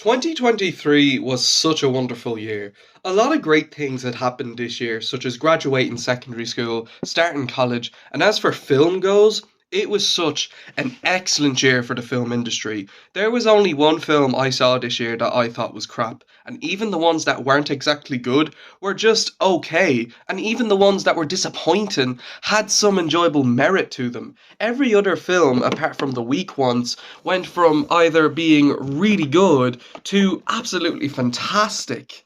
2023 was such a wonderful year. A lot of great things had happened this year, such as graduating secondary school, starting college, and as for film goes, it was such an excellent year for the film industry. There was only one film I saw this year that I thought was crap, and even the ones that weren't exactly good were just okay, and even the ones that were disappointing had some enjoyable merit to them. Every other film, apart from the weak ones, went from either being really good to absolutely fantastic.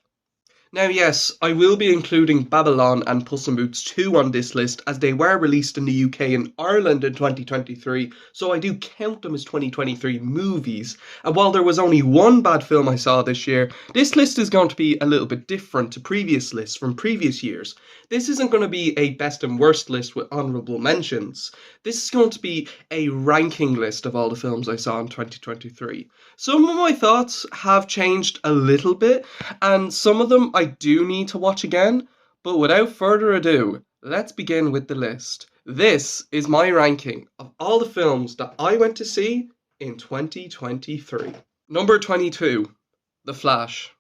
Now, yes, I will be including Babylon and Puss and Boots 2 on this list as they were released in the UK and Ireland in 2023, so I do count them as 2023 movies. And while there was only one bad film I saw this year, this list is going to be a little bit different to previous lists from previous years. This isn't going to be a best and worst list with honourable mentions. This is going to be a ranking list of all the films I saw in 2023. Some of my thoughts have changed a little bit, and some of them I do need to watch again, but without further ado, let's begin with the list. This is my ranking of all the films that I went to see in 2023. Number 22, The Flash.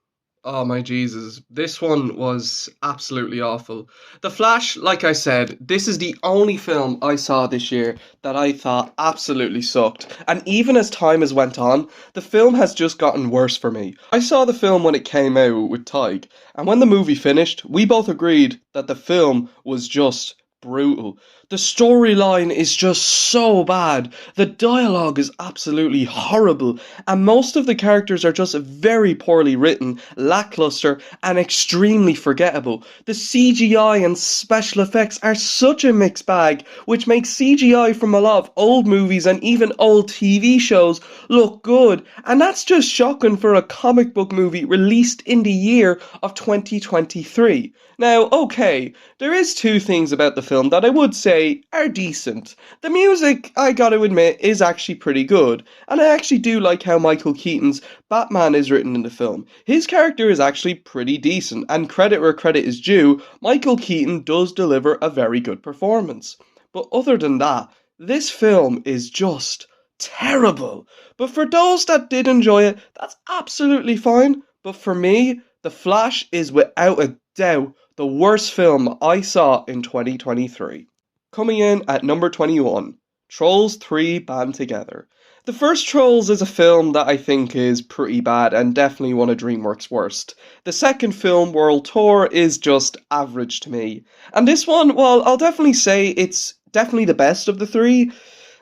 Oh my Jesus, this one was absolutely awful. The Flash, like I said, this is the only film I saw this year that I thought absolutely sucked. And even as time has went on, the film has just gotten worse for me. I saw the film when it came out with Tig, and when the movie finished, we both agreed that the film was just brutal. The storyline is just so bad. The dialogue is absolutely horrible, and most of the characters are just very poorly written, lackluster, and extremely forgettable. The CGI and special effects are such a mixed bag, which makes CGI from a lot of old movies and even old TV shows look good, and that's just shocking for a comic book movie released in the year of 2023. Now, okay, there is two things about the film that I would say are decent. The music, I gotta admit, is actually pretty good, and I actually do like how Michael Keaton's Batman is written in the film. His character is actually pretty decent, and credit where credit is due, Michael Keaton does deliver a very good performance. But other than that, this film is just terrible. But for those that did enjoy it, that's absolutely fine. But for me, The Flash is without a doubt the worst film I saw in 2023. Coming in at number 21, Trolls 3 Band Together. The first Trolls is a film that I think is pretty bad and definitely one of DreamWorks' worst. The second film, World Tour, is just average to me. And this one, well, I'll definitely say it's definitely the best of the three.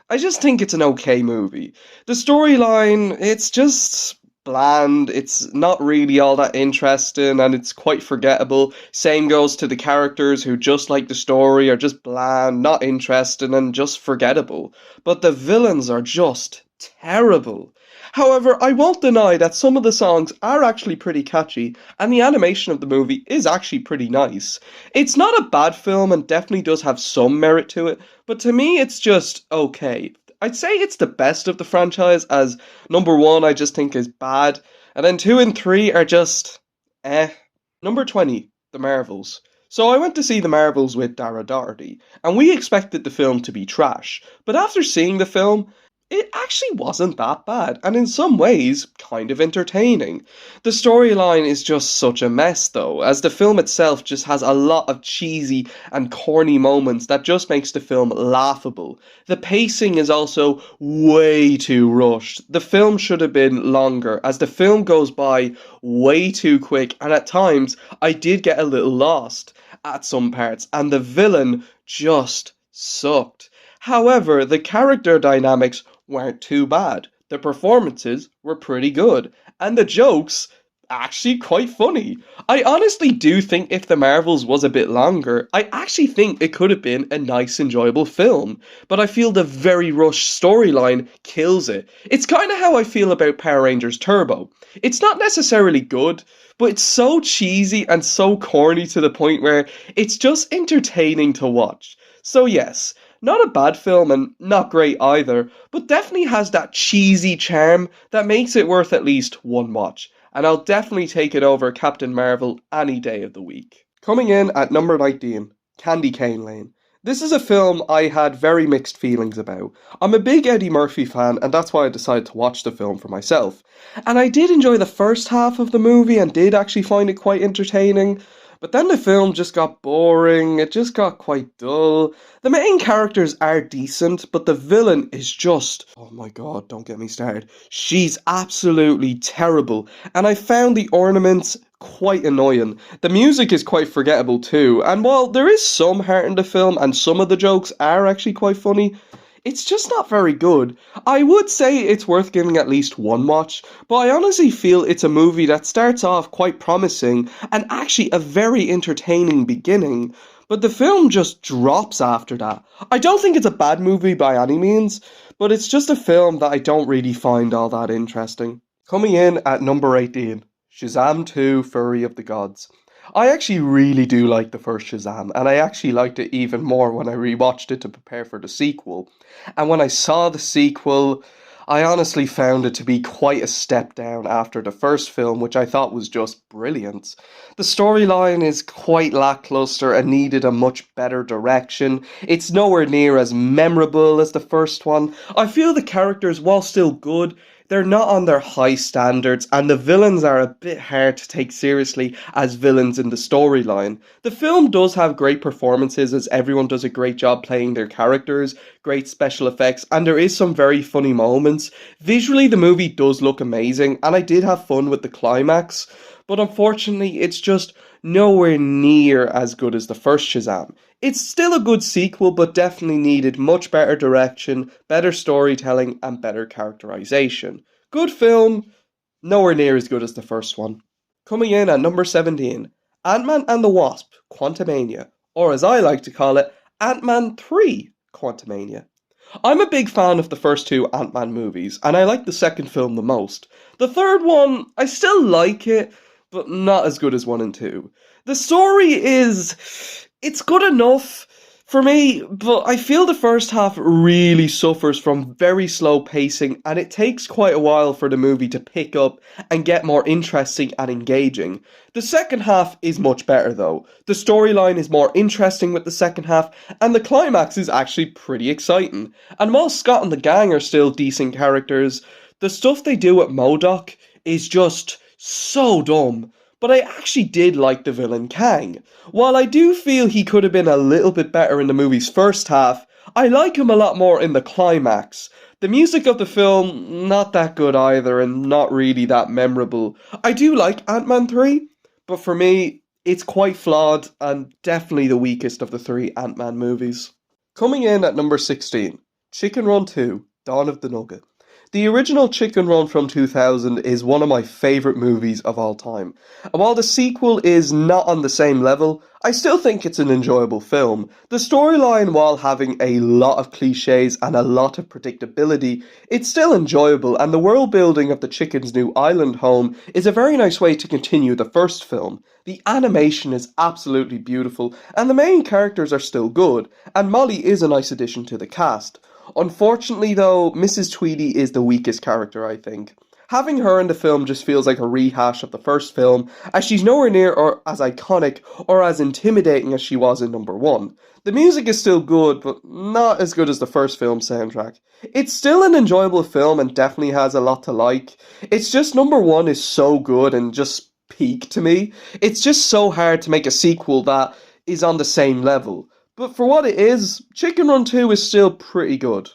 I just think it's an okay movie. The storyline, it's just bland, it's not really all that interesting, and it's quite forgettable. Same goes to the characters who, just like the story, are just bland, not interesting, and just forgettable. But the villains are just terrible. However, I won't deny that some of the songs are actually pretty catchy, and the animation of the movie is actually pretty nice. It's not a bad film and definitely does have some merit to it, but to me it's just okay. I'd say it's the best of the franchise, as number 1 I just think is bad, and then 2 and 3 are just eh. Number 20, The Marvels. So I went to see The Marvels with Dara Doherty, and we expected the film to be trash, but after seeing the film, it actually wasn't that bad, and in some ways, kind of entertaining. The storyline is just such a mess though, as the film itself just has a lot of cheesy and corny moments that just makes the film laughable. The pacing is also way too rushed. The film should have been longer, as the film goes by way too quick, and at times, I did get a little lost at some parts, and the villain just sucked. However, the character dynamics weren't too bad. The performances were pretty good, and the jokes actually quite funny. I honestly do think if The Marvels was a bit longer, I actually think it could have been a nice, enjoyable film. But I feel the very rushed storyline kills it. It's kind of how I feel about Power Rangers Turbo. It's not necessarily good, but it's so cheesy and so corny to the point where it's just entertaining to watch. So yes, not a bad film and not great either, but definitely has that cheesy charm that makes it worth at least one watch. And I'll definitely take it over Captain Marvel any day of the week. Coming in at number 19, Candy Cane Lane. This is a film I had very mixed feelings about. I'm a big Eddie Murphy fan, and that's why I decided to watch the film for myself. And I did enjoy the first half of the movie and did actually find it quite entertaining. But then the film just got boring, it just got quite dull. The main characters are decent, but the villain is just, oh my god, don't get me started. She's absolutely terrible, and I found the ornaments quite annoying. The music is quite forgettable too, and while there is some heart in the film and some of the jokes are actually quite funny, it's just not very good. I would say it's worth giving at least one watch, but I honestly feel it's a movie that starts off quite promising and actually a very entertaining beginning, but the film just drops after that. I don't think it's a bad movie by any means, but it's just a film that I don't really find all that interesting. Coming in at number 18, Shazam II: Fury of the Gods. I actually really do like the first Shazam, and I actually liked it even more when I rewatched it to prepare for the sequel. And when I saw the sequel, I honestly found it to be quite a step down after the first film, which I thought was just brilliant. The storyline is quite lackluster and needed a much better direction. It's nowhere near as memorable as the first one. I feel the characters, while still good, they're not on their high standards, and the villains are a bit hard to take seriously as villains in the storyline. The film does have great performances, as everyone does a great job playing their characters, great special effects, and there is some very funny moments. Visually, the movie does look amazing, and I did have fun with the climax, but unfortunately, it's just nowhere near as good as the first Shazam. It's still a good sequel, but definitely needed much better direction, better storytelling, and better characterization. Good film, nowhere near as good as the first one. Coming in at number 17, Ant-Man and the Wasp: Quantumania, or as I like to call it, Ant-Man 3: Quantumania. I'm a big fan of the first two Ant-Man movies, and I like the second film the most. The third one, I still like it, but not as good as 1 and 2. The story it's good enough for me, but I feel the first half really suffers from very slow pacing, and it takes quite a while for the movie to pick up and get more interesting and engaging. The second half is much better though. The storyline is more interesting with the second half, and the climax is actually pretty exciting. And while Scott and the gang are still decent characters, the stuff they do at MODOK is just so dumb. But I actually did like the villain Kang. While I do feel he could have been a little bit better in the movie's first half, I like him a lot more in the climax. The music of the film, not that good either, and not really that memorable. I do like Ant-Man 3, but for me, it's quite flawed and definitely the weakest of the three Ant-Man movies. Coming in at number 16, Chicken Run 2: Dawn of the Nugget. The original Chicken Run from 2000 is one of my favourite movies of all time. And while the sequel is not on the same level, I still think it's an enjoyable film. The storyline, while having a lot of cliches and a lot of predictability, it's still enjoyable, and the world building of the chicken's new island home is a very nice way to continue the first film. The animation is absolutely beautiful, and the main characters are still good, and Molly is a nice addition to the cast. Unfortunately though, Mrs. Tweedy is the weakest character, I think. Having her in the film just feels like a rehash of the first film, as she's nowhere near or as iconic or as intimidating as she was in number 1. The music is still good, but not as good as the first film soundtrack. It's still an enjoyable film and definitely has a lot to like. It's just number 1 is so good and just peak to me. It's just so hard to make a sequel that is on the same level. But for what it is, Chicken Run 2 is still pretty good.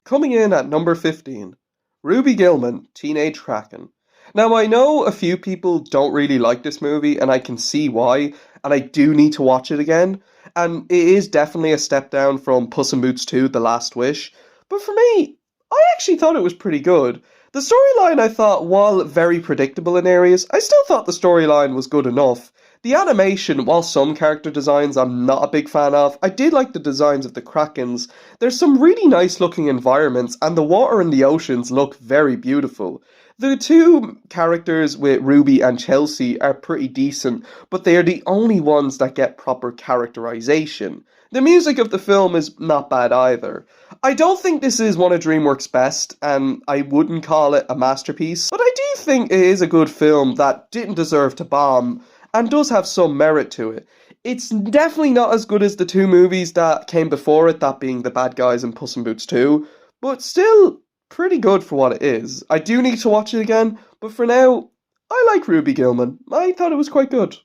Coming in at number 15, Ruby Gillman: Teenage Kraken. Now I know a few people don't really like this movie, and I can see why, and I do need to watch it again, and it is definitely a step down from Puss and Boots 2: The Last Wish, but for me, I actually thought it was pretty good. The storyline, I thought, while very predictable in areas, I still thought the storyline was good enough. The animation, while some character designs I'm not a big fan of, I did like the designs of the Krakens. There's some really nice looking environments, and the water in the oceans look very beautiful. The two characters with Ruby and Chelsea are pretty decent, but they are the only ones that get proper characterization. The music of the film is not bad either. I don't think this is one of DreamWorks' best, and I wouldn't call it a masterpiece, but I do think it is a good film that didn't deserve to bomb, and does have some merit to it. It's definitely not as good as the two movies that came before it, that being The Bad Guys and Puss and Boots 2, but still pretty good for what it is. I do need to watch it again, but for now, I like Ruby Gillman. I thought it was quite good.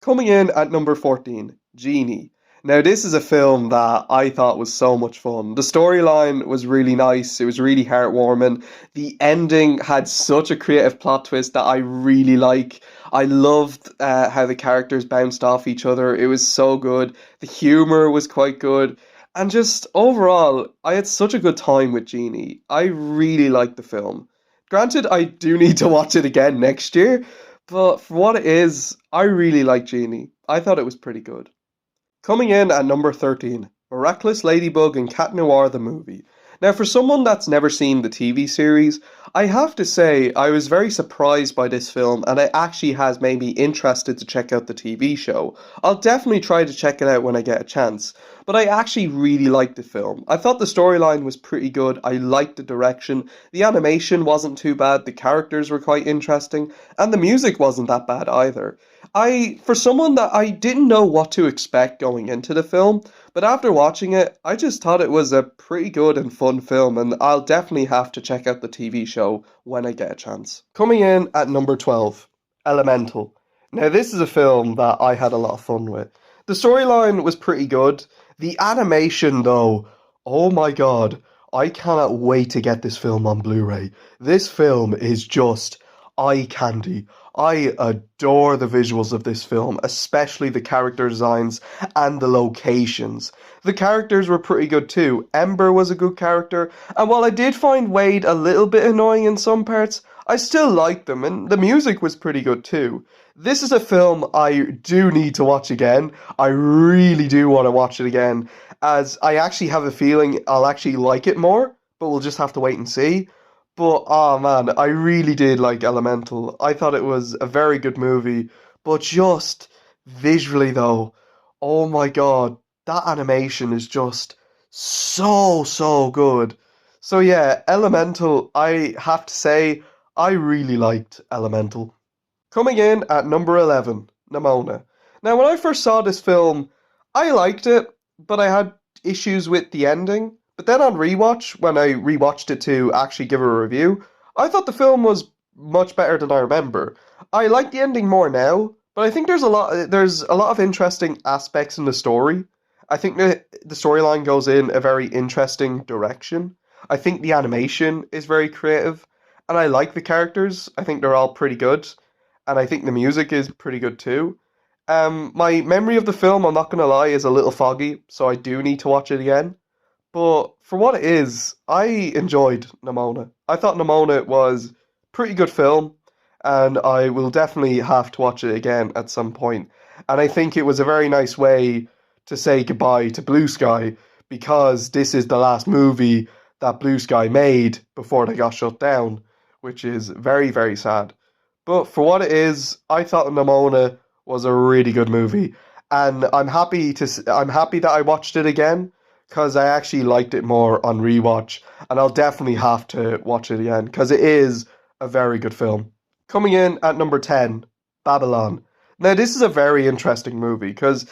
Coming in at number 14, Genie. Now, this is a film that I thought was so much fun. The storyline was really nice, it was really heartwarming. The ending had such a creative plot twist that I really like. I loved how the characters bounced off each other, it was so good. The humour was quite good. And just overall, I had such a good time with Genie. I really liked the film. Granted, I do need to watch it again next year, but for what it is, I really like Genie. I thought it was pretty good. Coming in at number 13, Miraculous, Ladybug and Cat Noir the movie. Now, for someone that's never seen the TV series, I have to say I was very surprised by this film and it actually has made me interested to check out the TV show. I'll definitely try to check it out when I get a chance, but I actually really liked the film. I thought the storyline was pretty good, I liked the direction, the animation wasn't too bad, the characters were quite interesting, and the music wasn't that bad either. For someone that I didn't know what to expect going into the film, but after watching it, I just thought it was a pretty good and fun film, and I'll definitely have to check out the TV show when I get a chance. Coming in at number 12, Elemental. Now, this is a film that I had a lot of fun with. The storyline was pretty good. The animation, though, oh my god, I cannot wait to get this film on Blu-ray. This film is just eye candy. I adore the visuals of this film, especially the character designs and the locations. The characters were pretty good too. Ember was a good character, and while I did find Wade a little bit annoying in some parts, I still liked them, and the music was pretty good too. This is a film I do need to watch again. I really do want to watch it again, as I actually have a feeling I'll actually like it more, but we'll just have to wait and see. But oh man, I really did like Elemental. I thought it was a very good movie, but just visually though, oh my god, that animation is just so good. So yeah, Elemental, I have to say, I really liked Elemental. Coming in at number 11, Neona. Now, when I first saw this film, I liked it, but I had issues with the ending. But then on rewatch, when I rewatched it to actually give a review, I thought the film was much better than I remember. I like the ending more now, but I think there's a lot of interesting aspects in the story. I think the storyline goes in a very interesting direction. I think the animation is very creative, and I like the characters. I think they're all pretty good, and I think the music is pretty good too. My memory of the film, I'm not gonna lie, is a little foggy, so I do need to watch it again. But for what it is, I enjoyed Neona. I thought Neona was a pretty good film, and I will definitely have to watch it again at some point. And I think it was a very nice way to say goodbye to Blue Sky, because this is the last movie that Blue Sky made before they got shut down, which is very sad. But for what it is, I thought Neona was a really good movie, and I'm happy that I watched it again because I actually liked it more on rewatch, and I'll definitely have to watch it again because it is a very good film. Coming in at number 10, Babylon. Now, this is a very interesting movie because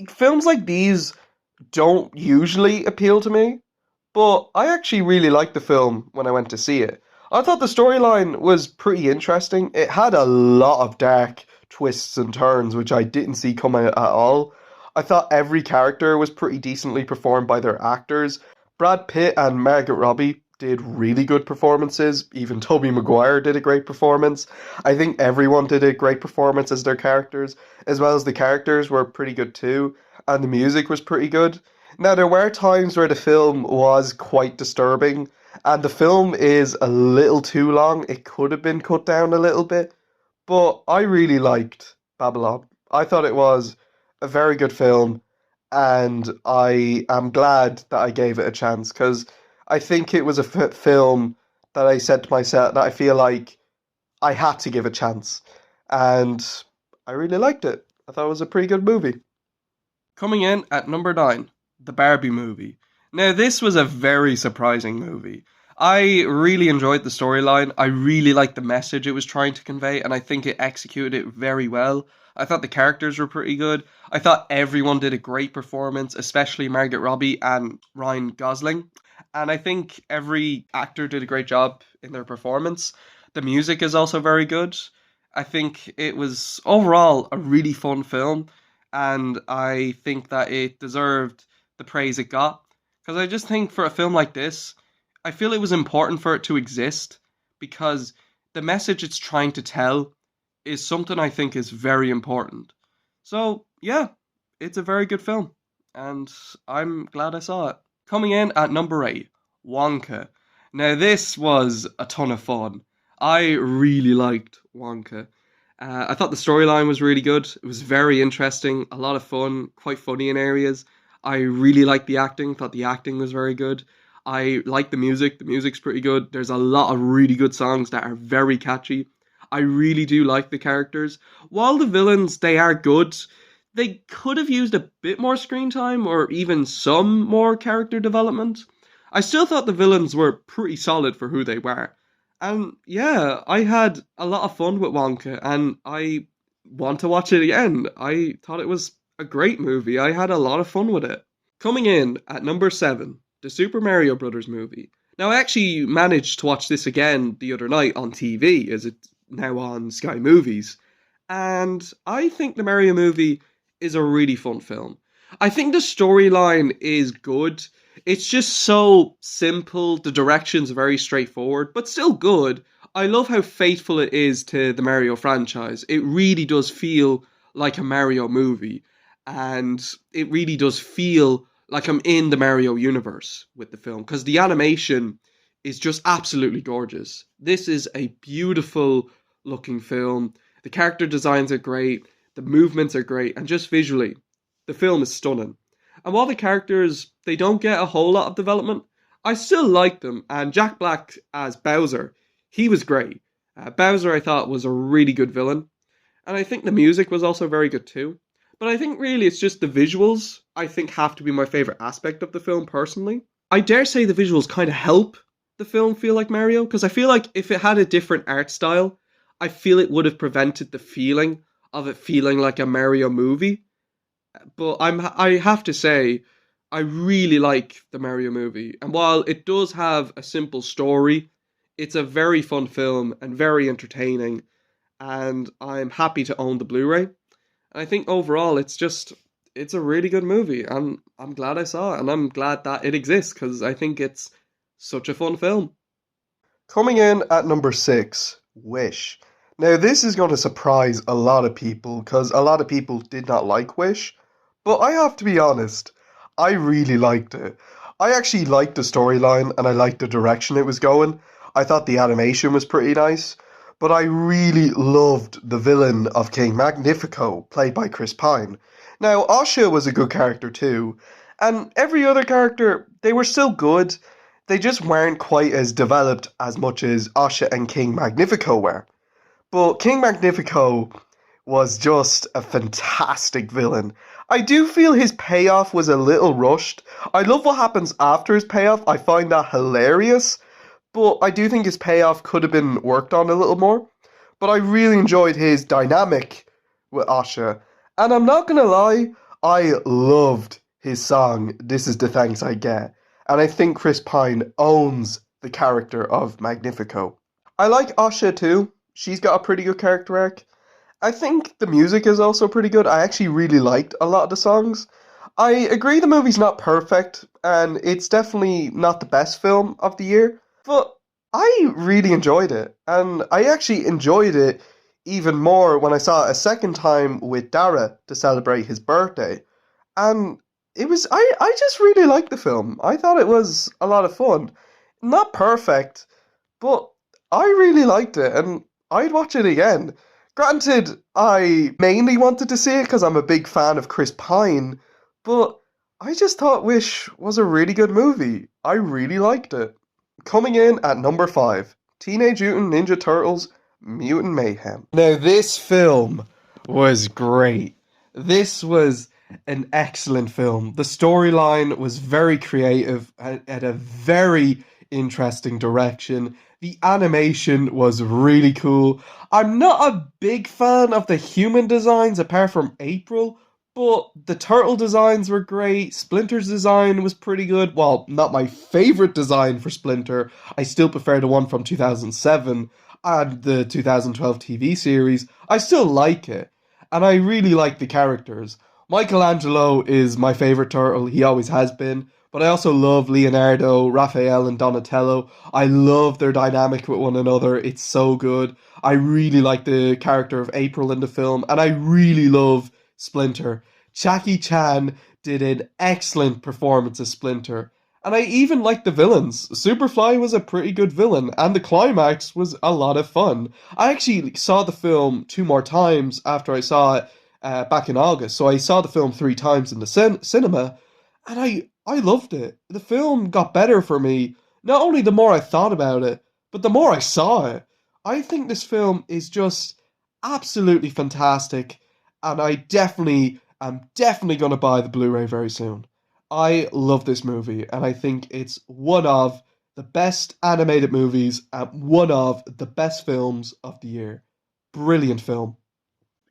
films like these don't usually appeal to me, but I actually really liked the film when I went to see it. I thought the storyline was pretty interesting. It had a lot of dark twists and turns, which I didn't see coming at all. I thought every character was pretty decently performed by their actors. Brad Pitt and Margot Robbie did really good performances. Even Tobey Maguire did a great performance. I think everyone did a great performance as their characters, as well as the characters were pretty good too, and the music was pretty good. Now, there were times where the film was quite disturbing, and the film is a little too long. It could have been cut down a little bit, but I really liked Babylon. I thought it was a very good film, and I am glad that I gave it a chance because I think it was a film that I said to myself that I feel like I had to give a chance, and I really liked it. I thought it was a pretty good movie. Coming in at number 9, the Barbie movie. Now, this was a very surprising movie. I really enjoyed the storyline. I really liked the message it was trying to convey, and I think it executed it very well. I thought the characters were pretty good. I thought everyone did a great performance, especially Margaret Robbie and Ryan Gosling. And I think every actor did a great job in their performance. The music is also very good. I think it was overall a really fun film, and I think that it deserved the praise it got. Because I just think for a film like this, I feel it was important for it to exist because the message it's trying to tell is something I think is very important. So, yeah, it's a very good film, and I'm glad I saw it. Coming in at number 8, Wonka. Now, this was a ton of fun. I really liked Wonka. I thought the storyline was really good. It was very interesting, a lot of fun, quite funny in areas. I really liked the acting, thought the acting was very good. I like the music. The music's pretty good. There's a lot of really good songs that are very catchy. I really do like the characters. While the villains, they are good, they could have used a bit more screen time or even some more character development. I still thought the villains were pretty solid for who they were. And yeah, I had a lot of fun with Wonka and I want to watch it again. I thought it was a great movie. I had a lot of fun with it. Coming in at number 7, the Super Mario Brothers movie. Now, I actually managed to watch this again the other night on TV, as it's now on Sky Movies. And I think the Mario movie is a really fun film. I think the storyline is good. It's just so simple. The direction's very straightforward, but still good. I love how faithful it is to the Mario franchise. It really does feel like a Mario movie. And it really does feel like I'm in the Mario universe with the film because the animation is just absolutely gorgeous. This is a beautiful looking film. The character designs are great, the movements are great, and just visually, the film is stunning. And while the characters they don't get a whole lot of development, I still like them. And Jack Black as Bowser, he was great. Bowser I thought was a really good villain, and I think the music was also very good too. But I think really it's just the visuals I think have to be my favourite aspect of the film personally. I dare say the visuals kind of help the film feel like Mario, because I feel like if it had a different art style, I feel it would have prevented the feeling of it feeling like a Mario movie. But I have to say, I really like the Mario movie. And while it does have a simple story, it's a very fun film and very entertaining. And I'm happy to own the Blu-ray. I think overall it's a really good movie and I'm glad I saw it and I'm glad that it exists because I think it's such a fun film. Coming in at number 6, Wish. Now this is going to surprise a lot of people because a lot of people did not like Wish, but I have to be honest, I really liked it. I actually liked the storyline and I liked the direction it was going. I thought the animation was pretty nice. But I really loved the villain of King Magnifico, played by Chris Pine. Now, Osha was a good character too, and every other character, they were still good. They just weren't quite as developed as much as Osha and King Magnifico were. But King Magnifico was just a fantastic villain. I do feel his payoff was a little rushed. I love what happens after his payoff. I find that hilarious. But I do think his payoff could have been worked on a little more. But I really enjoyed his dynamic with Asha. And I'm not going to lie, I loved his song, This Is the Thanks I Get. And I think Chris Pine owns the character of Magnifico. I like Asha too. She's got a pretty good character arc. I think the music is also pretty good. I actually really liked a lot of the songs. I agree the movie's not perfect, and it's definitely not the best film of the year. But I really enjoyed it, and I actually enjoyed it even more when I saw it a second time with Dara to celebrate his birthday. And I just really liked the film. I thought it was a lot of fun. Not perfect, but I really liked it, and I'd watch it again. Granted, I mainly wanted to see it because I'm a big fan of Chris Pine, but I just thought Wish was a really good movie. I really liked it. Coming in at number 5, Teenage Mutant Ninja Turtles Mutant Mayhem. Now, this film was great. This was an excellent film. The storyline was very creative and had a very interesting direction. The animation was really cool. I'm not a big fan of the human designs apart from April, but the turtle designs were great. Splinter's design was pretty good. Well, not my favorite design for Splinter. I still prefer the one from 2007 and the 2012 TV series. I still like it, and I really like the characters. Michelangelo is my favorite turtle. He always has been. But I also love Leonardo, Raphael, and Donatello. I love their dynamic with one another. It's so good. I really like the character of April in the film, and I really love Splinter. Jackie Chan did an excellent performance as Splinter. And I even liked the villains. Superfly was a pretty good villain, and the climax was a lot of fun. I actually saw the film two more times after I saw it back in August. So I saw the film three times in the cinema, and I loved it. The film got better for me, not only the more I thought about it, but the more I saw it. I think this film is just absolutely fantastic, and I'm definitely going to buy the Blu-ray very soon. I love this movie, and I think it's one of the best animated movies and one of the best films of the year. Brilliant film.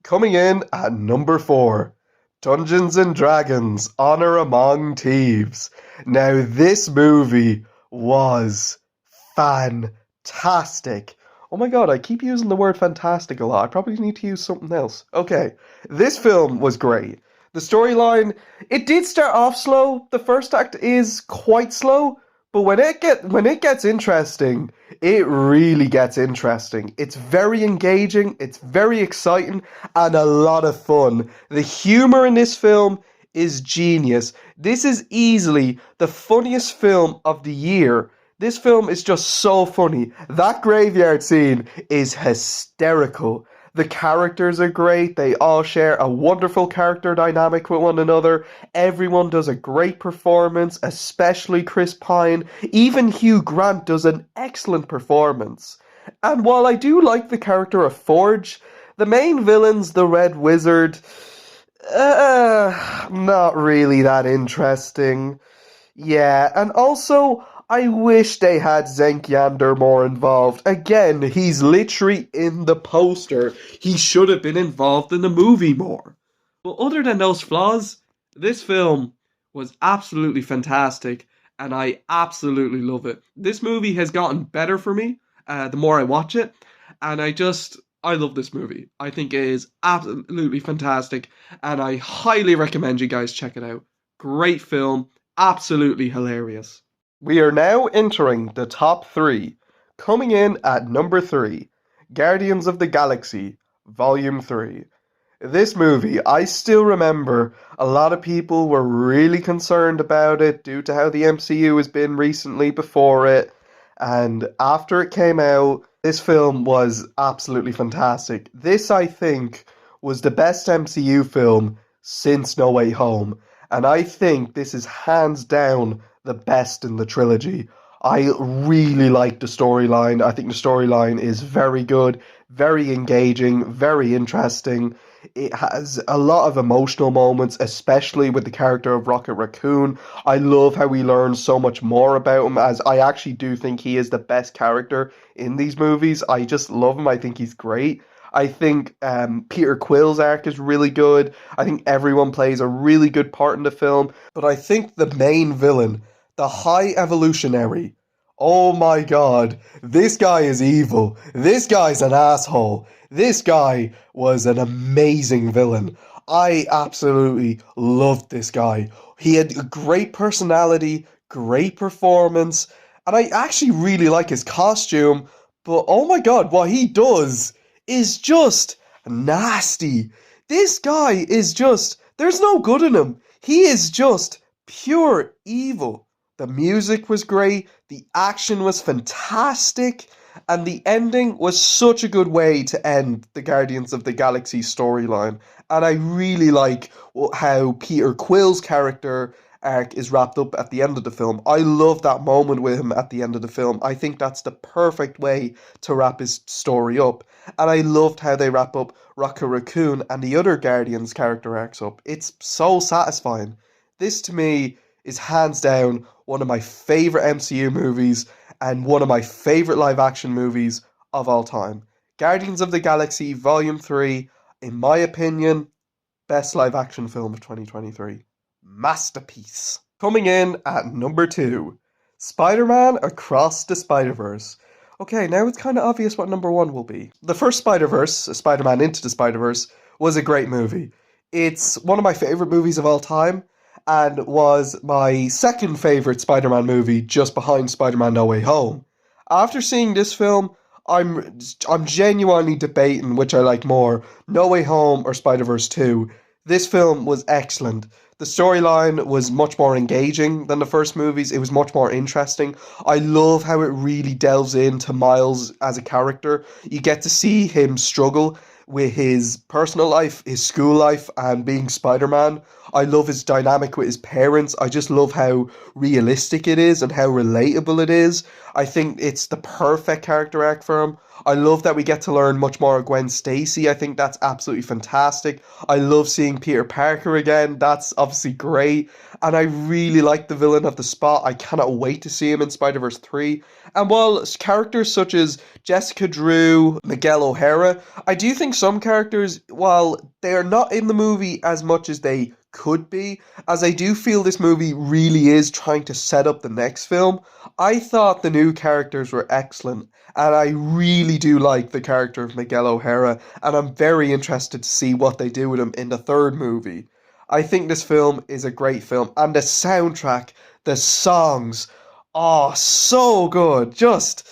Coming in at number 4, Dungeons and Dragons: Honor Among Thieves. Now, this movie was fantastic. Oh my god, I keep using the word fantastic a lot. I probably need to use something else. Okay, this film was great. The storyline, it did start off slow. The first act is quite slow, but when it gets interesting, it really gets interesting. It's very engaging, it's very exciting, and a lot of fun. The humor in this film is genius. This is easily the funniest film of the year. This film is just so funny. That graveyard scene is hysterical. The characters are great. They all share a wonderful character dynamic with one another. Everyone does a great performance, especially Chris Pine. Even Hugh Grant does an excellent performance. And while I do like the character of Forge, the main villain's the Red Wizard. Not really that interesting. Yeah, and also, I wish they had Zenkiander more involved. Again, he's literally in the poster. He should have been involved in the movie more. But other than those flaws, this film was absolutely fantastic, and I absolutely love it. This movie has gotten better for me the more I watch it, and I love this movie. I think it is absolutely fantastic, and I highly recommend you guys check it out. Great film, absolutely hilarious. We are now entering the top 3. Coming in at number 3, Guardians of the Galaxy, Volume 3. This movie, I still remember a lot of people were really concerned about it due to how the MCU has been recently before it. And after it came out, this film was absolutely fantastic. This, I think, was the best MCU film since No Way Home. And I think this is hands down the best in the trilogy. I really like the storyline. I think the storyline is very good, very engaging, very interesting. It has a lot of emotional moments, especially with the character of Rocket Raccoon. I love how we learn so much more about him, as I actually do think he is the best character in these movies. I just love him. I think he's great. I think Peter Quill's arc is really good. I think everyone plays a really good part in the film. But I think the main villain, the High Evolutionary, oh my god, this guy is evil. This guy's an asshole. This guy was an amazing villain. I absolutely loved this guy. He had a great personality, great performance, and I actually really like his costume. But oh my god, what he does is just nasty. This guy is just, there's no good in him. He is just pure evil. The music was great, the action was fantastic, and the ending was such a good way to end the Guardians of the Galaxy storyline. And I really like how Peter Quill's character arc is wrapped up at the end of the film. I love that moment with him at the end of the film. I think that's the perfect way to wrap his story up. And I loved how they wrap up Rocket Raccoon and the other Guardians character arcs up. It's so satisfying. This to me is hands down one of my favorite MCU movies, and one of my favourite live action movies of all time. Guardians of the Galaxy Volume 3, in my opinion, best live action film of 2023. Masterpiece. Coming in at number 2, Spider-Man Across the Spiderverse. Okay, now it's kind of obvious what number 1 will be. The first Spider-Verse, Spider-Man Into the Spider-Verse, was a great movie. It's one of my favourite movies of all time, and was my second favourite Spider-Man movie, just behind Spider-Man No Way Home. After seeing this film, I'm genuinely debating which I like more, No Way Home or Spider-Verse 2. This film was excellent. The storyline was much more engaging than the first movies. It was much more interesting. I love how it really delves into Miles as a character. You get to see him struggle with his personal life, his school life, and being Spider-Man. I love his dynamic with his parents. I just love how realistic it is and how relatable it is. I think it's the perfect character arc for him. I love that we get to learn much more of Gwen Stacy. I think that's absolutely fantastic. I love seeing Peter Parker again. That's obviously great. And I really like the villain of the spot. I cannot wait to see him in Spider-Verse 3. And while characters such as Jessica Drew, Miguel O'Hara, I do think some characters, while they are not in the movie as much as they could be, as I do feel this movie really is trying to set up the next film, I thought the new characters were excellent, and I really do like the character of Miguel O'Hara, and I'm very interested to see what they do with him in the third movie. I think this film is a great film, and the soundtrack, the songs, oh, so good, just,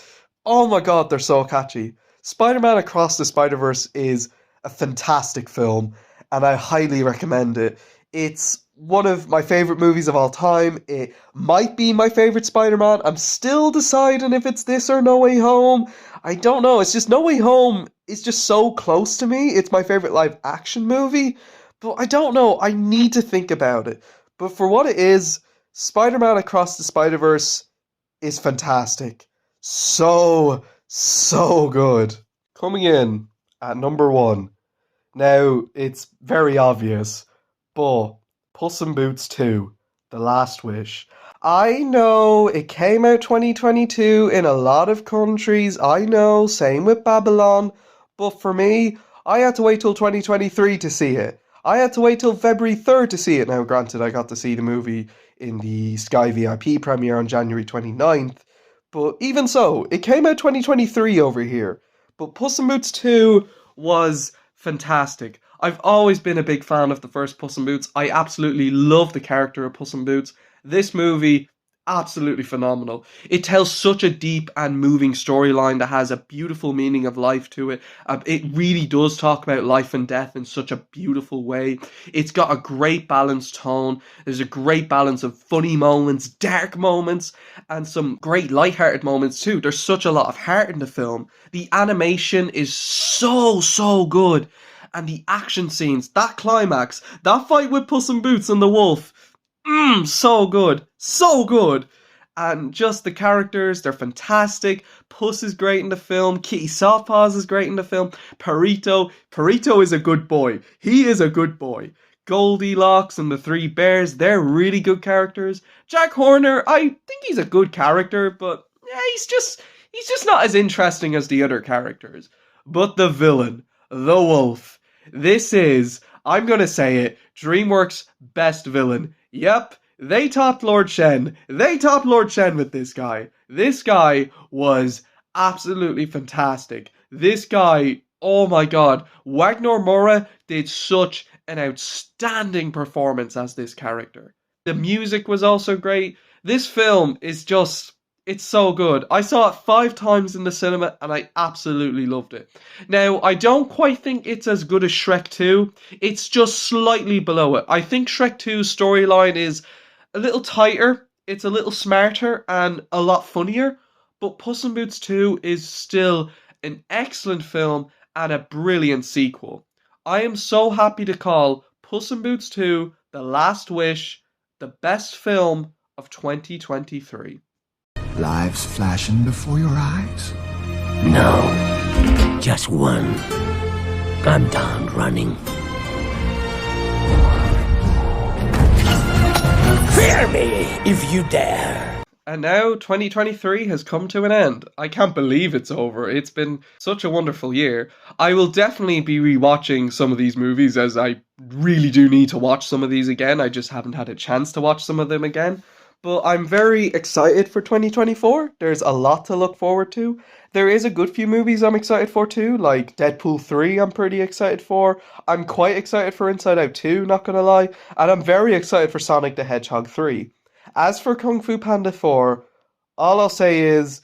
oh my god, they're so catchy. Spider-Man Across the Spider-Verse is a fantastic film, and I highly recommend it. It's one of my favourite movies of all time. It might be my favourite Spider-Man. I'm still deciding if it's this or No Way Home. I don't know. It's just No Way Home is just so close to me. It's my favourite live action movie. But I don't know. I need to think about it. But for what it is, Spider-Man Across the Spider-Verse is fantastic. So good. Coming in at number 1. Now, it's very obvious, but Puss and Boots 2, The Last Wish. I know it came out 2022 in a lot of countries. I know, same with Babylon. But for me, I had to wait till 2023 to see it. I had to wait till February 3rd to see it. Now, granted, I got to see the movie in the Sky VIP premiere on January 29th. But even so, it came out 2023 over here. But Puss in Boots 2 was fantastic. I've always been a big fan of the first Puss in Boots. I absolutely love the character of Puss in Boots. This movie, absolutely phenomenal. It tells such a deep and moving storyline that has a beautiful meaning of life to it. It really does talk about life and death in such a beautiful way. It's got a great balanced tone. There's a great balance of funny moments, dark moments, and some great lighthearted moments too. There's such a lot of heart in the film. The animation is so good. And the action scenes, that climax, that fight with Puss in Boots and the wolf, so good, so good. And just the characters, they're fantastic. Puss is great in the film. Kitty Sawpaws is great in the film. Perito is a good boy. He is a good boy. Goldilocks and the Three Bears, they're really good characters. Jack Horner, I think he's a good character, but yeah, he's just not as interesting as the other characters. But the villain, the wolf, this is, I'm gonna say it, DreamWorks' best villain. Yep, they topped Lord Shen. They topped Lord Shen with this guy. This guy was absolutely fantastic. This guy, oh my god, Wagner Moura did such an outstanding performance as this character. The music was also great. This film is just, it's so good. I saw it 5 times in the cinema and I absolutely loved it. Now, I don't quite think it's as good as Shrek 2. It's just slightly below it. I think Shrek 2's storyline is a little tighter, it's a little smarter and a lot funnier. But Puss in Boots 2 is still an excellent film and a brilliant sequel. I am so happy to call Puss in Boots 2, The Last Wish, the best film of 2023. Lives flashing before your eyes? No, just one. I'm done running. Fear me if you dare. And now 2023 has come to an end. I can't believe it's over. It's been such a wonderful year. I will definitely be rewatching some of these movies as I really do need to watch some of these again. I just haven't had a chance to watch some of them again. But I'm very excited for 2024. There's a lot to look forward to. There is a good few movies I'm excited for too, like Deadpool 3 I'm pretty excited for. I'm quite excited for Inside Out 2, not gonna lie. And I'm very excited for Sonic the Hedgehog 3. As for Kung Fu Panda 4, all I'll say is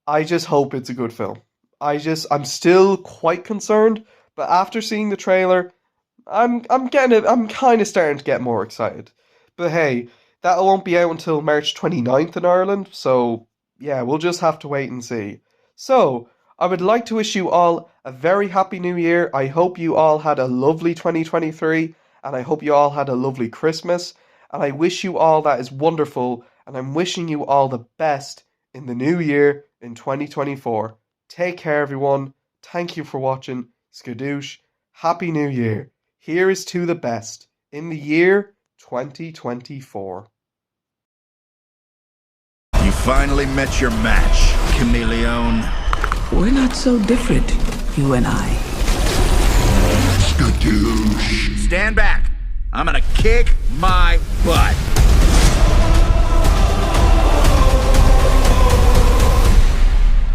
I just hope it's a good film. I'm still quite concerned, but after seeing the trailer, I'm kind of starting to get more excited. But hey, that won't be out until March 29th in Ireland, so yeah, we'll just have to wait and see. So, I would like to wish you all a very happy new year. I hope you all had a lovely 2023, and I hope you all had a lovely Christmas. And I wish you all that is wonderful, and I'm wishing you all the best in the new year in 2024. Take care, everyone. Thank you for watching. Skadoosh. Happy New Year. Here is to the best in the year 2024. You finally met your match, chameleon. We're not so different, you and I. Skadoosh. Stand back. I'm gonna kick my butt.